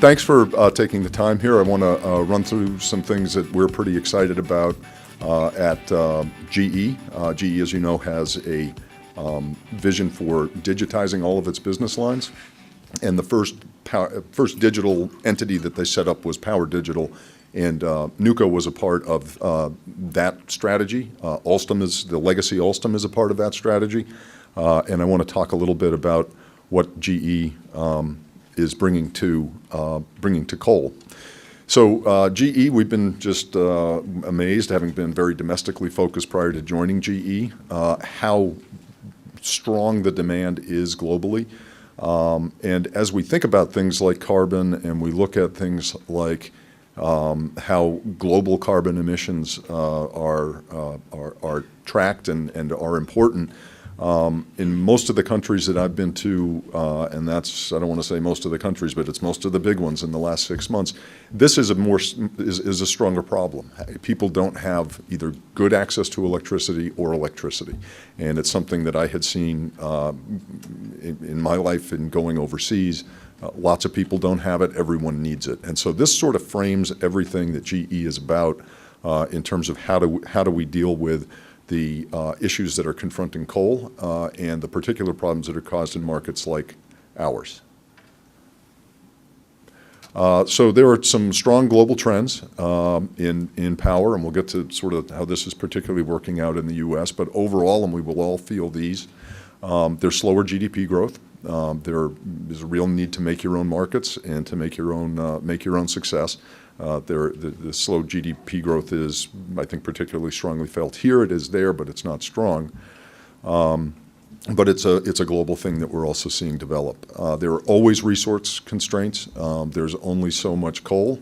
Thanks for taking the time here. I want to run through some things that we're pretty excited about at GE. GE, as you know, has a vision for digitizing all of its business lines. And the first digital entity that they set up was Power Digital, and NUCO was a part of that strategy. The legacy Alstom is a part of that strategy. And I want to talk a little bit about what GE is bringing to coal. So GE, we've been just amazed, having been very domestically focused prior to joining GE, how strong the demand is globally. And as we think about things like carbon, and we look at things like how global carbon emissions are tracked and are important, in most of the countries that I've been to, and I don't want to say most of the countries, but it's most of the big ones in the last 6 months, this is a stronger problem. People don't have either good access to electricity or electricity. And it's something that I had seen in my life in going overseas. Lots of people don't have it, everyone needs it. And so this sort of frames everything that GE is about in terms of how do we deal with the issues that are confronting coal and the particular problems that are caused in markets like ours. So there are some strong global trends in power, and we'll get to sort of how this is particularly working out in the U.S., but overall, and we will all feel these, there's slower GDP growth. There is a real need to make your own markets and to make your own success. The slow GDP growth is, I think, particularly strongly felt here. It is there, but it's not strong. But it's a global thing that we're also seeing develop. There are always resource constraints. There's only so much coal.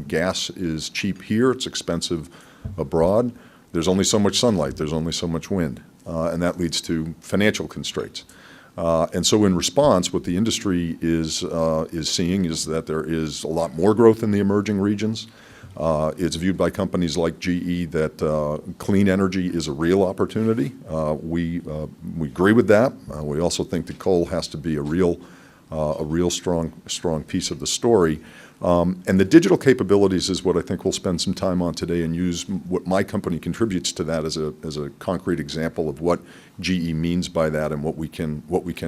Gas is cheap here. It's expensive abroad. There's only so much sunlight. There's only so much wind. And that leads to financial constraints. And so in response, what the industry is seeing is that there is a lot more growth in the emerging regions. It's viewed by companies like GE that clean energy is a real opportunity. We agree with that. We also think that coal has to be a real strong piece of the story. And the digital capabilities is what I think we'll spend some time on today, and use what my company contributes to that as a concrete example of what GE means by that and what we can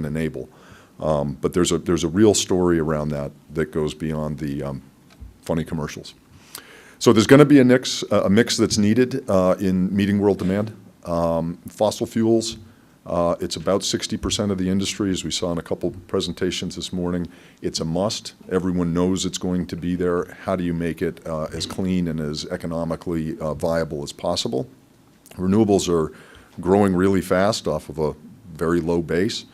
enable. But there's a real story around that goes beyond the funny commercials. So there's going to be a mix that's needed in meeting world demand. Fossil fuels. It's about 60% of the industry, as we saw in a couple presentations this morning. It's a must. Everyone knows it's going to be there. How do you make it as clean and as economically viable as possible? Renewables are growing really fast off of a very low base,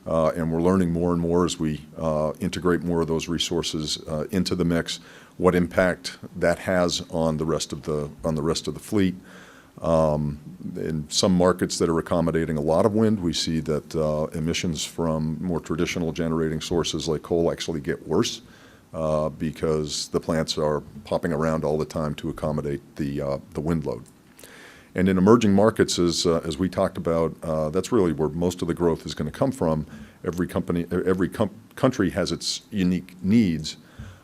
and we're learning more and more as we integrate more of those resources into the mix, what impact that has on the rest of the fleet. In some markets that are accommodating a lot of wind, we see that emissions from more traditional generating sources like coal actually get worse because the plants are popping around all the time to accommodate the wind load. And in emerging markets, as we talked about, that's really where most of the growth is going to come from. Every country has its unique needs.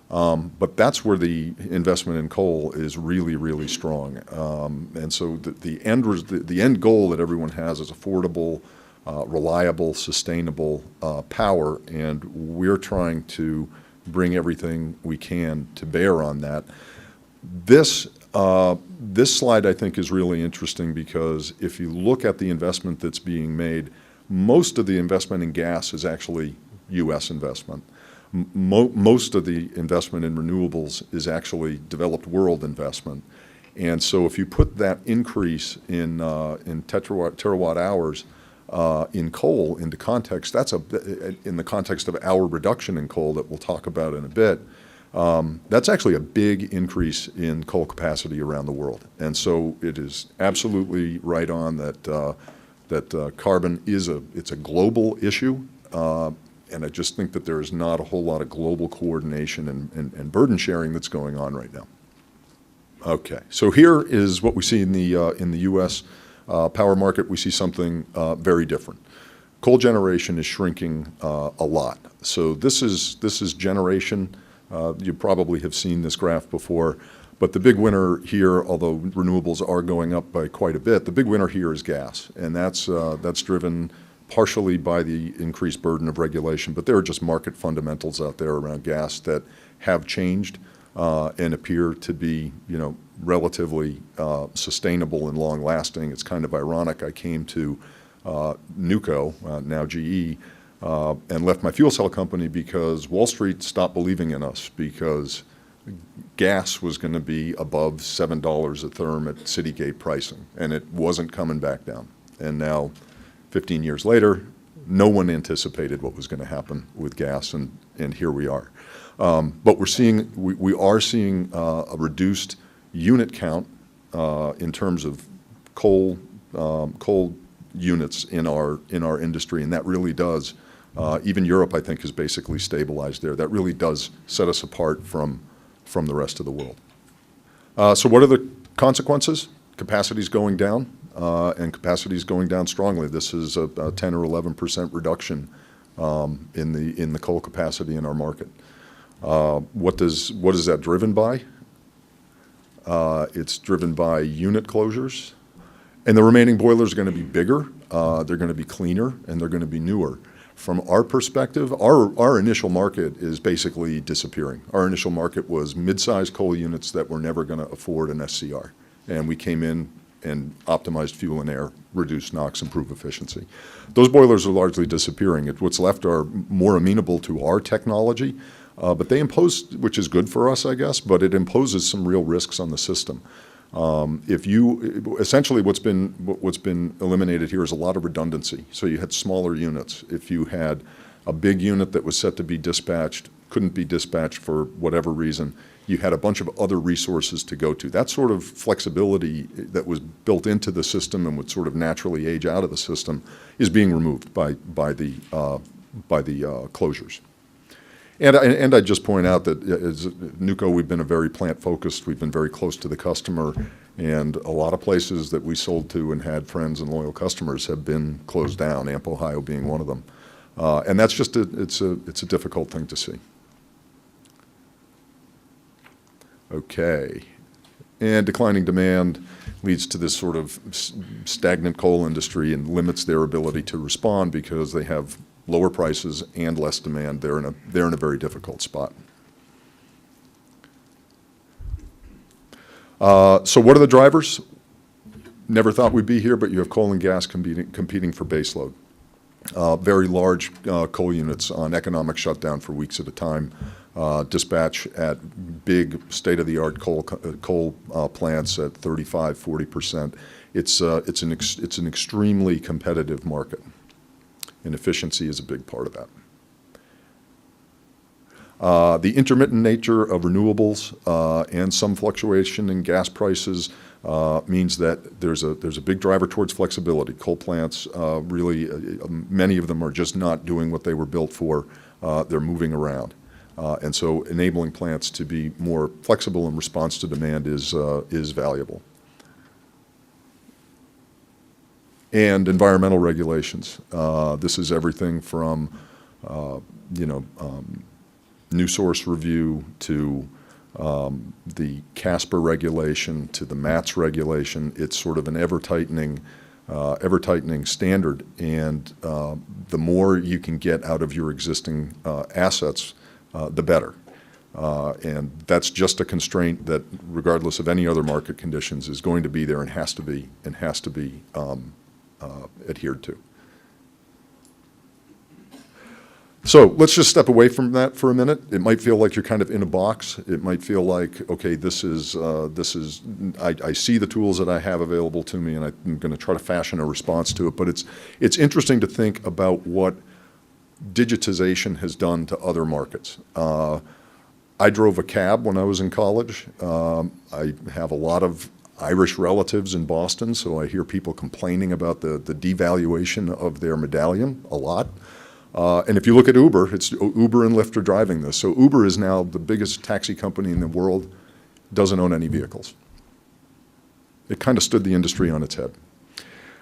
But that's where the investment in coal is really, really strong. And so the end goal that everyone has is affordable, reliable, sustainable power, and we're trying to bring everything we can to bear on that. This slide, I think, is really interesting because if you look at the investment that's being made, most of the investment in gas is actually U.S. investment. Most of the investment in renewables is actually developed world investment. And so if you put that increase in terawatt hours in coal into context, in the context of our reduction in coal that we'll talk about in a bit, that's actually a big increase in coal capacity around the world. And so it is absolutely right on that carbon it's a global issue. And I just think that there is not a whole lot of global coordination and burden sharing that's going on right now. Okay, so here is what we see in the U.S. Power market. We see something very different. Coal generation is shrinking a lot. So this is generation You probably have seen this graph before, but the big winner here, although renewables are going up by quite a bit, the big winner here is gas, and that's driven partially by the increased burden of regulation, but there are just market fundamentals out there around gas that have changed and appear to be, relatively sustainable and long-lasting. It's kind of ironic. I came to Nuco, now GE, and left my fuel cell company because Wall Street stopped believing in us because gas was going to be above $7 a therm at city gate pricing, and it wasn't coming back down. And now, 15 years later, no one anticipated what was going to happen with gas, and here we are. But we are seeing a reduced unit count in terms of coal units in our industry, and that really does. Even Europe, I think, has basically stabilized there. That really does set us apart from the rest of the world. So what are the consequences? Capacity is going down, and capacity is going down strongly. This is a 10 or 11% reduction in the coal capacity in our market. What is that driven by? It's driven by unit closures, and the remaining boilers are going to be bigger, they're going to be cleaner, and they're going to be newer. From our perspective, our initial market is basically disappearing. Our initial market was mid-sized coal units that were never going to afford an SCR, and we came in and optimized fuel and air, reduced NOx, improved efficiency. Those boilers are largely disappearing. What's left are more amenable to our technology, but they impose, which is good for us, I guess, but it imposes some real risks on the system. Essentially what's been eliminated here is a lot of redundancy. So you had smaller units. If you had a big unit that was set to be dispatched, couldn't be dispatched for whatever reason, you had a bunch of other resources to go to. That sort of flexibility that was built into the system and would sort of naturally age out of the system is being removed by the closures. And I'd just point out that as Nuco, we've been very plant-focused. We've been very close to the customer, and a lot of places that we sold to and had friends and loyal customers have been closed down, Amp, Ohio being one of them. And that's just it's a difficult thing to see. Okay. And declining demand leads to this sort of stagnant coal industry and limits their ability to respond because they have lower prices and less demand. They're in a very difficult spot. So what are the drivers? Never thought we'd be here, but you have coal and gas competing for baseload. Very large coal units on economic shutdown for weeks at a time. Dispatch at big state-of-the-art coal plants at 35–40%. It's an extremely competitive market, and efficiency is a big part of that. The intermittent nature of renewables and some fluctuation in gas prices means that there's a big driver towards flexibility. Coal plants really, many of them are just not doing what they were built for. They're moving around. And so enabling plants to be more flexible in response to demand is valuable. And environmental regulations. This is everything from, new source review to the CASPR regulation to the MATS regulation. It's sort of an ever-tightening standard, and the more you can get out of your existing assets, the better. And that's just a constraint that, regardless of any other market conditions, is going to be there and has to be adhered to. So let's just step away from that for a minute. It might feel like you're kind of in a box. It might feel like, okay, I see the tools that I have available to me, and I'm going to try to fashion a response to it. But it's interesting to think about what digitization has done to other markets. I drove a cab when I was in college. I have a lot of Irish relatives in Boston, so I hear people complaining about the devaluation of their medallion a lot. And if you look at Uber, it's Uber and Lyft are driving this. So Uber is now the biggest taxi company in the world, doesn't own any vehicles. It kind of stood the industry on its head.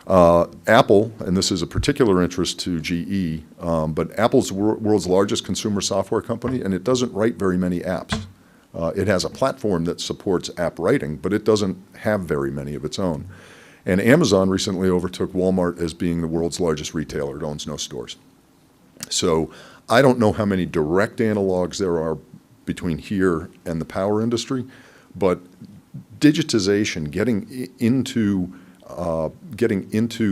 Apple, and this is a particular interest to GE, but Apple's the world's largest consumer software company, and it doesn't write very many apps. It has a platform that supports app writing, but it doesn't have very many of its own. And Amazon recently overtook Walmart as being the world's largest retailer. It owns no stores. So I don't know how many direct analogs there are between here and the power industry, but digitization, getting into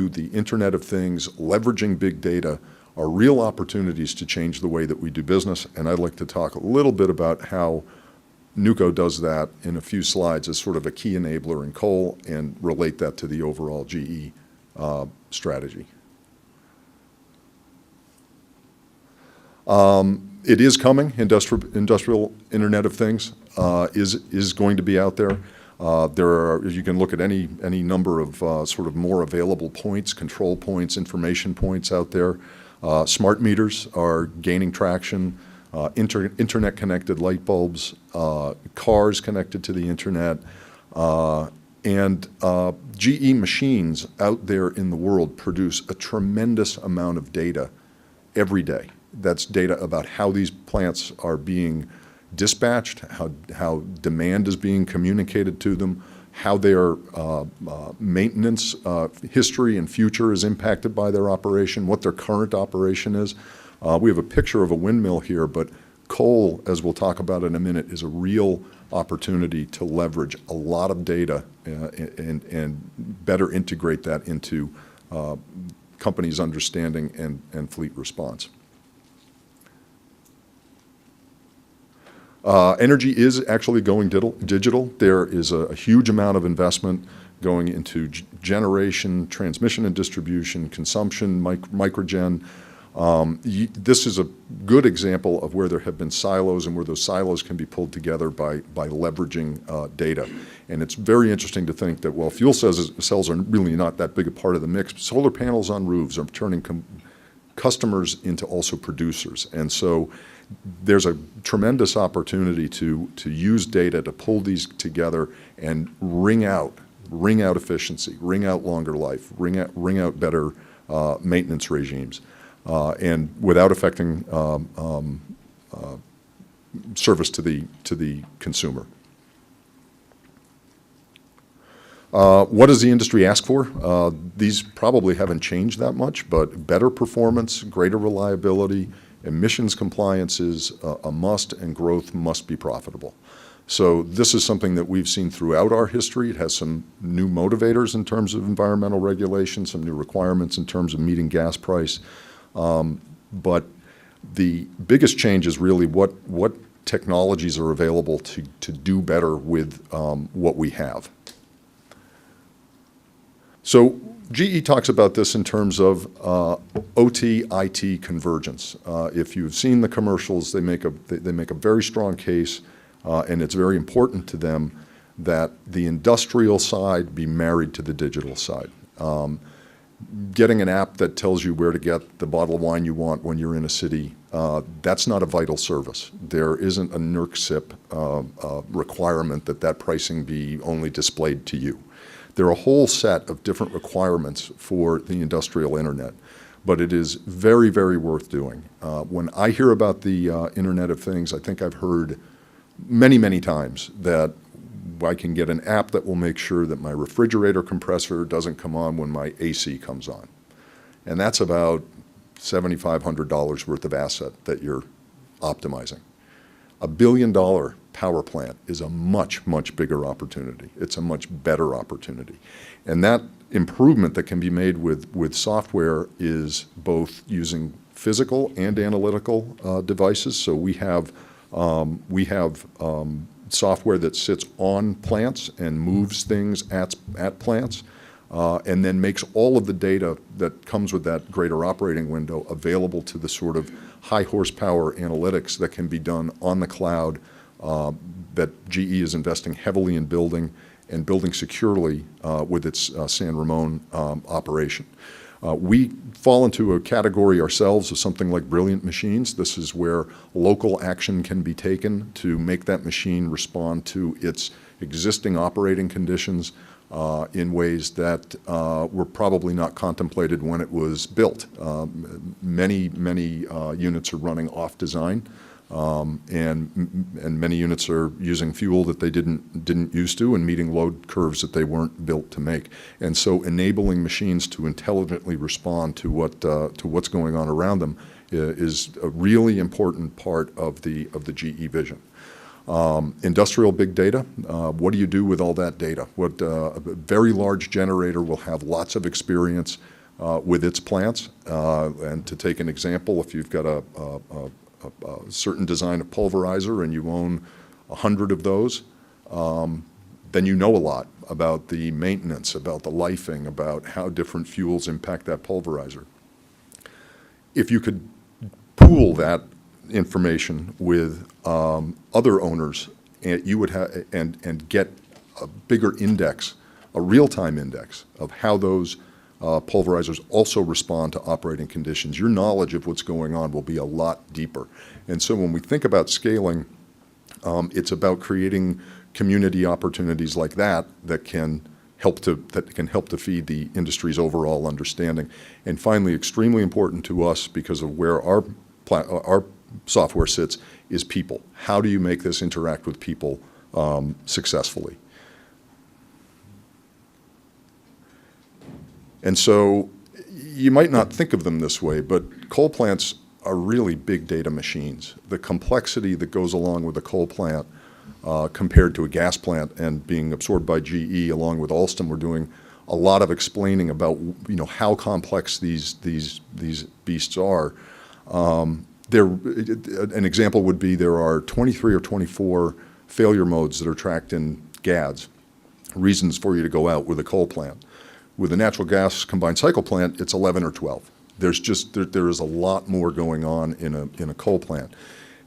the Internet of Things, leveraging big data, are real opportunities to change the way that we do business. And I'd like to talk a little bit about how NUCO does that in a few slides as sort of a key enabler in coal and relate that to the overall GE strategy. It is coming. Industrial Internet of Things is going to be out there. You can look at any number of sort of more available points, control points, information points out there. Smart meters are gaining traction. Internet-connected light bulbs, cars connected to the internet, and GE machines out there in the world produce a tremendous amount of data every day. That's data about how these plants are being dispatched, how demand is being communicated to them, how their maintenance history and future is impacted by their operation, what their current operation is. We have a picture of a windmill here, but coal, as we'll talk about in a minute, is a real opportunity to leverage a lot of data and better integrate that into companies' understanding and fleet response. Energy is actually going digital. There is a huge amount of investment going into generation, transmission and distribution, consumption, microgen. This is a good example of where there have been silos and where those silos can be pulled together by leveraging data. And it's very interesting to think that, well, fuel cells are really not that big a part of the mix. Solar panels on roofs are turning customers into also producers. And so there's a tremendous opportunity to use data to pull these together and wring out efficiency, wring out longer life, wring out better maintenance regimes. And without affecting service to the consumer. What does the industry ask for? These probably haven't changed that much, but better performance, greater reliability, emissions compliance is a must, and growth must be profitable. So this is something that we've seen throughout our history. It has some new motivators in terms of environmental regulation, some new requirements in terms of meeting gas price. But the biggest change is really what technologies are available to do better with what we have. So GE talks about this in terms of OT-IT convergence. If you've seen the commercials, they make a very strong case, and it's very important to them that the industrial side be married to the digital side. Getting an app that tells you where to get the bottle of wine you want when you're in a city, that's not a vital service. There isn't a NERC-CIP requirement that pricing be only displayed to you. There are a whole set of different requirements for the industrial internet, but it is very, very worth doing. When I hear about the Internet of Things, I think I've heard many, many times that I can get an app that will make sure that my refrigerator compressor doesn't come on when my AC comes on. And that's about $7,500 worth of asset that you're optimizing. $1 billion power plant is a much, much bigger opportunity. It's a much better opportunity. And that improvement that can be made with software is both using physical and analytical devices. So we have software that sits on plants and moves things at plants, and then makes all of the data that comes with that greater operating window available to the sort of high horsepower analytics that can be done on the cloud that GE is investing heavily in building and building securely with its San Ramon operation. We fall into a category ourselves of something like brilliant machines. This is where local action can be taken to make that machine respond to its existing operating conditions in ways that were probably not contemplated when it was built. Many units are running off design, and many units are using fuel that they didn't used to and meeting load curves that they weren't built to make. And so enabling machines to intelligently respond to what's going on around them is a really important part of the GE vision. Industrial big data, what do you do with all that data? A very large generator will have lots of experience with its plants. And to take an example, if you've got a certain design of pulverizer and you own 100 of those, then you know a lot about the maintenance, about the lifing, about how different fuels impact that pulverizer. If you could pool that information with other owners, and you would have and get a bigger index, a real-time index of how those pulverizers also respond to operating conditions. Your knowledge of what's going on will be a lot deeper. And so when we think about scaling, it's about creating community opportunities like that can help to feed the industry's overall understanding. And finally, extremely important to us because of where our software sits is people. How do you make this interact with people successfully? And so you might not think of them this way, but coal plants are really big data machines. The complexity that goes along with a coal plant compared to a gas plant and being absorbed by GE along with Alstom, we're doing a lot of explaining about how complex these beasts are. An example would be there are 23 or 24 failure modes that are tracked in GADS, reasons for you to go out with a coal plant. With a natural gas combined cycle plant, it's 11 or 12. There is a lot more going on in a coal plant.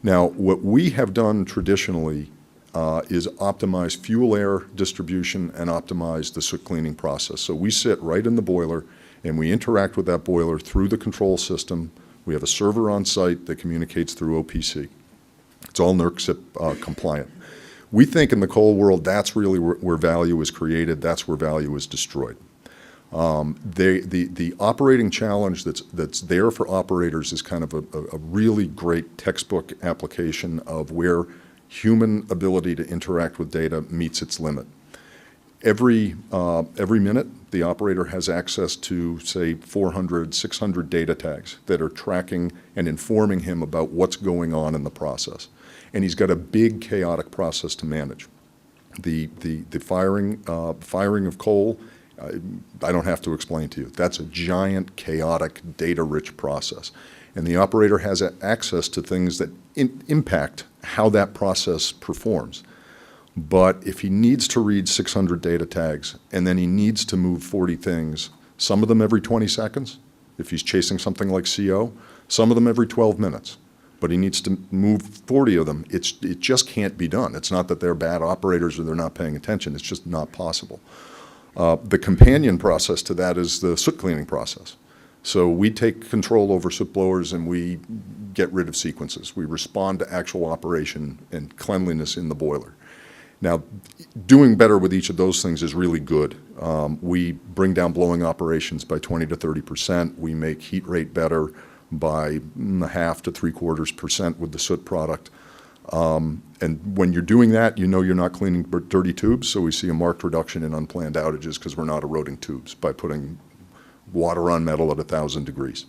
Now, what we have done traditionally is optimize fuel air distribution and optimize the soot cleaning process. So we sit right in the boiler and we interact with that boiler through the control system. We have a server on site that communicates through OPC. It's all NERC compliant. We think in the coal world, that's really where value is created. That's where value is destroyed. The operating challenge that's there for operators is kind of a really great textbook application of where human ability to interact with data meets its limit. Every minute, the operator has access to, say, 400, 600 data tags that are tracking and informing him about what's going on in the process. And he's got a big chaotic process to manage. The firing of coal, I don't have to explain to you. That's a giant, chaotic, data-rich process. And the operator has access to things that impact how that process performs. But if he needs to read 600 data tags and then he needs to move 40 things, some of them every 20 seconds, if he's chasing something like CO, some of them every 12 minutes, but he needs to move 40 of them, it just can't be done. It's not that they're bad operators or they're not paying attention. It's just not possible. The companion process to that is the soot cleaning process. So we take control over soot blowers and we get rid of sequences. We respond to actual operation and cleanliness in the boiler. Now, doing better with each of those things is really good. We bring down blowing operations by 20 to 30%. We make heat rate better by 0.5 to 0.75% with the soot product. And when you're doing that, you know you're not cleaning dirty tubes, so we see a marked reduction in unplanned outages because we're not eroding tubes by putting water on metal at 1,000 degrees.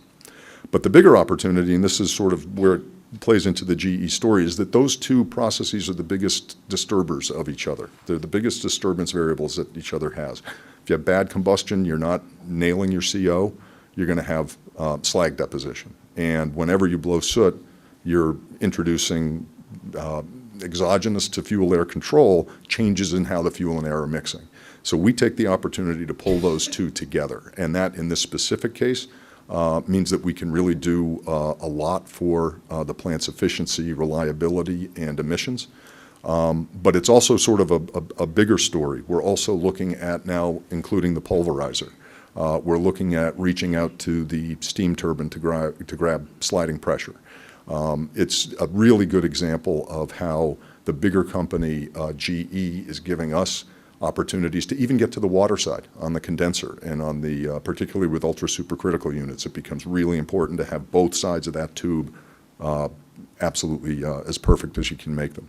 But the bigger opportunity, and this is sort of where it plays into the GE story, is that those two processes are the biggest disturbers of each other. They're the biggest disturbance variables that each other has. If you have bad combustion, you're not nailing your CO, you're going to have slag deposition. And whenever you blow soot, you're introducing exogenous to fuel air control changes in how the fuel and air are mixing. So we take the opportunity to pull those two together. And that, in this specific case, means that we can really do a lot for the plant's efficiency, reliability, and emissions. But it's also sort of a bigger story. We're also looking at now including the pulverizer. We're looking at reaching out to the steam turbine to grab sliding pressure. It's a really good example of how the bigger company, GE, is giving us opportunities to even get to the water side on the condenser and on the, particularly with ultra supercritical units, it becomes really important to have both sides of that tube absolutely as perfect as you can make them.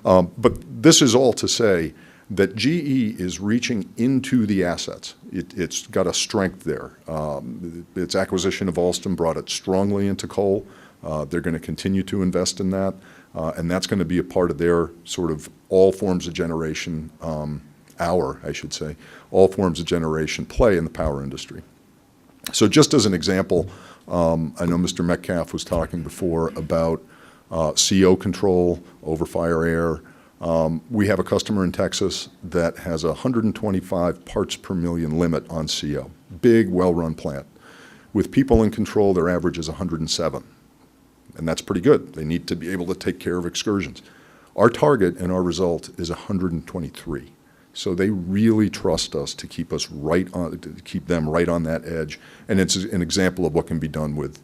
But this is all to say that GE is reaching into the assets. It's got a strength there. Its acquisition of Alstom brought it strongly into coal. They're going to continue to invest in that, and that's going to be a part of their sort of all forms of generation, I should say, all forms of generation play in the power industry. So just as an example, I know Mr. Metcalf was talking before about CO control, overfire air. We have a customer in Texas that has a 125 parts per million limit on CO. Big, well-run plant. With people in control, their average is 107. And that's pretty good. They need to be able to take care of excursions. Our target and our result is 123. So they really trust us to keep us right on, to keep them right on that edge. And it's an example of what can be done with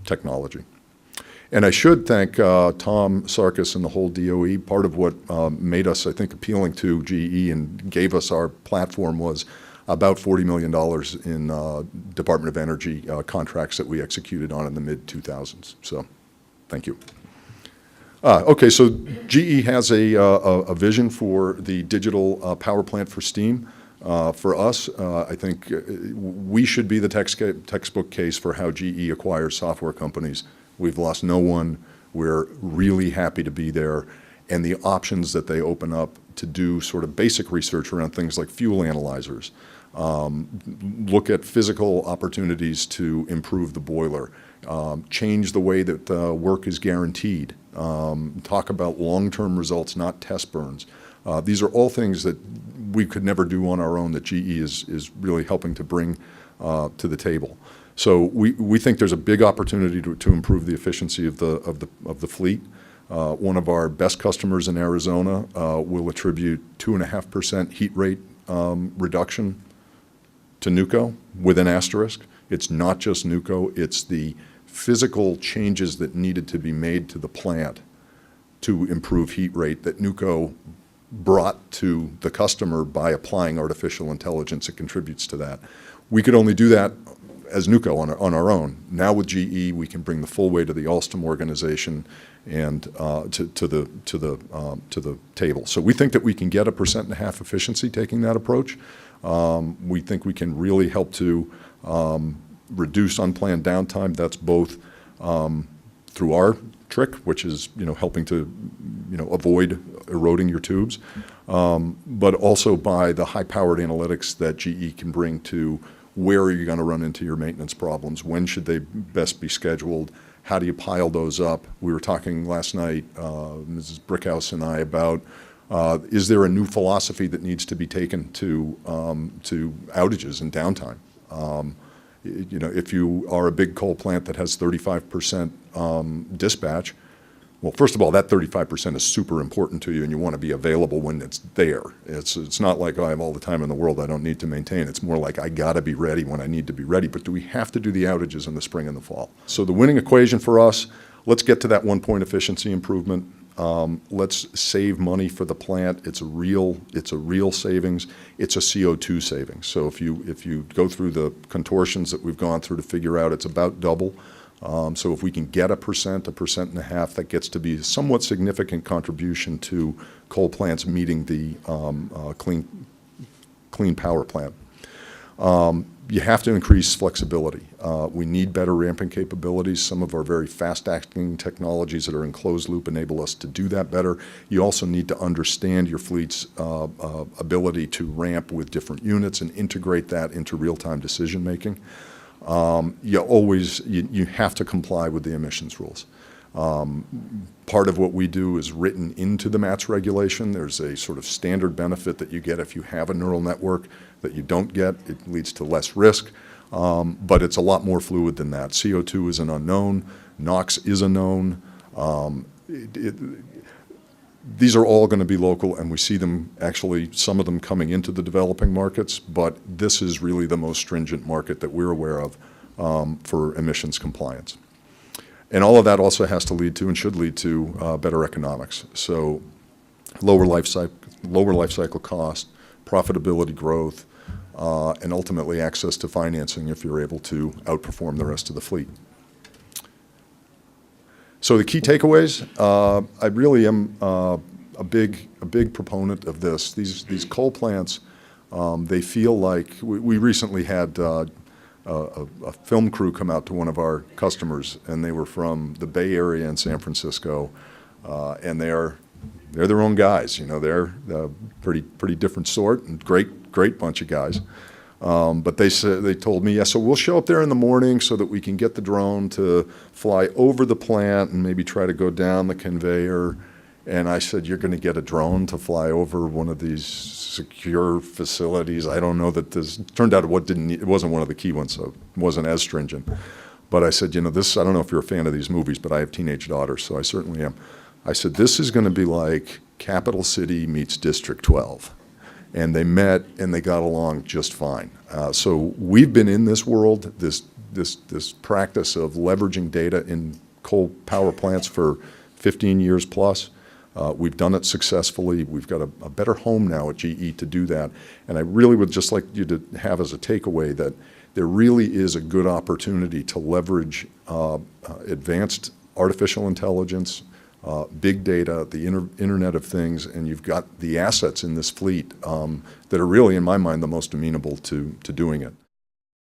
technology. And I should thank Tom Sarkis and the whole DOE. Part of what made us, I think, appealing to GE and gave us our platform was about $40 million in Department of Energy contracts that we executed on in the mid-2000s. So thank you. Okay, so GE has a vision for the digital power plant for steam. For us, I think we should be the textbook case for how GE acquires software companies. We've lost no one. We're really happy to be there. And the options that they open up to do sort of basic research around things like fuel analyzers, look at physical opportunities to improve the boiler, change the way that work is guaranteed, talk about long-term results, not test burns. These are all things that we could never do on our own that GE is really helping to bring to the table. So we think there's a big opportunity to improve the efficiency of the fleet. One of our best customers in Arizona will attribute 2.5% heat rate reduction to NUCO with an asterisk. It's not just NUCO, it's the physical changes that needed to be made to the plant to improve heat rate that NUCO brought to the customer by applying artificial intelligence. It contributes to that. We could only do that as NUCO on our own. Now with GE, we can bring the full weight of the Alstom organization and to the table. So we think that we can get 1.5% efficiency taking that approach. We think we can really help to reduce unplanned downtime. That's both through our trick, which is helping to avoid eroding your tubes, but also by the high-powered analytics that GE can bring to where are you going to run into your maintenance problems, when should they best be scheduled, how do you pile those up. We were talking last night, Mrs. Brickhouse and I, about is there a new philosophy that needs to be taken to outages and downtime. If you are a big coal plant that has 35% dispatch, well, first of all, that 35% is super important to you, and you want to be available when it's there. It's not like, I have all the time in the world, I don't need to maintain. It's more like, I got to be ready when I need to be ready. But do we have to do the outages in the spring and the fall? So the winning equation for us, let's get to that 1-point efficiency improvement. Let's save money for the plant. It's a real savings. It's a CO2 savings. So if you go through the contortions that we've gone through to figure out, it's about double. So if we can get 1.5%, that gets to be a somewhat significant contribution to coal plants meeting the clean power plant. You have to increase flexibility. We need better ramping capabilities. Some of our very fast-acting technologies that are in closed loop enable us to do that better. You also need to understand your fleet's ability to ramp with different units and integrate that into real-time decision-making. You have to comply with the emissions rules. Part of what we do is written into the MATS regulation. There's a sort of standard benefit that you get if you have a neural network that you don't get. It leads to less risk, but it's a lot more fluid than that. CO2 is an unknown. NOx is a known. These are all going to be local, and we see them actually, some of them coming into the developing markets, but this is really the most stringent market that we're aware of for emissions compliance. And all of that also has to lead to and should lead to better economics. So lower life lower life cycle cost, profitability growth, and ultimately access to financing if you're able to outperform the rest of the fleet. So the key takeaways, I really am a big proponent of this. These coal plants, they feel like we recently had a film crew come out to one of our customers, and they were from the Bay Area in San Francisco, and they're their own guys. You know, they're pretty different sort and great bunch of guys. But they told me, yeah, so we'll show up there in the morning so that we can get the drone to fly over the plant and maybe try to go down the conveyor. And I said, you're going to get a drone to fly over one of these secure facilities? I don't know that this turned out it wasn't one of the key ones, so it wasn't as stringent. But I said, you know, this, I don't know if you're a fan of these movies, but I have teenage daughters, so I certainly am. I said, this is going to be like Capital City meets District 12. And they met and they got along just fine. So we've been in this world, this practice of leveraging data in coal power plants for 15 years plus. We've done it successfully. We've got a better home now at GE to do that. And I really would just like you to have as a takeaway that there really is a good opportunity to leverage advanced artificial intelligence, big data, the Internet of Things, and you've got the assets in this fleet that are really, in my mind, the most amenable to doing it.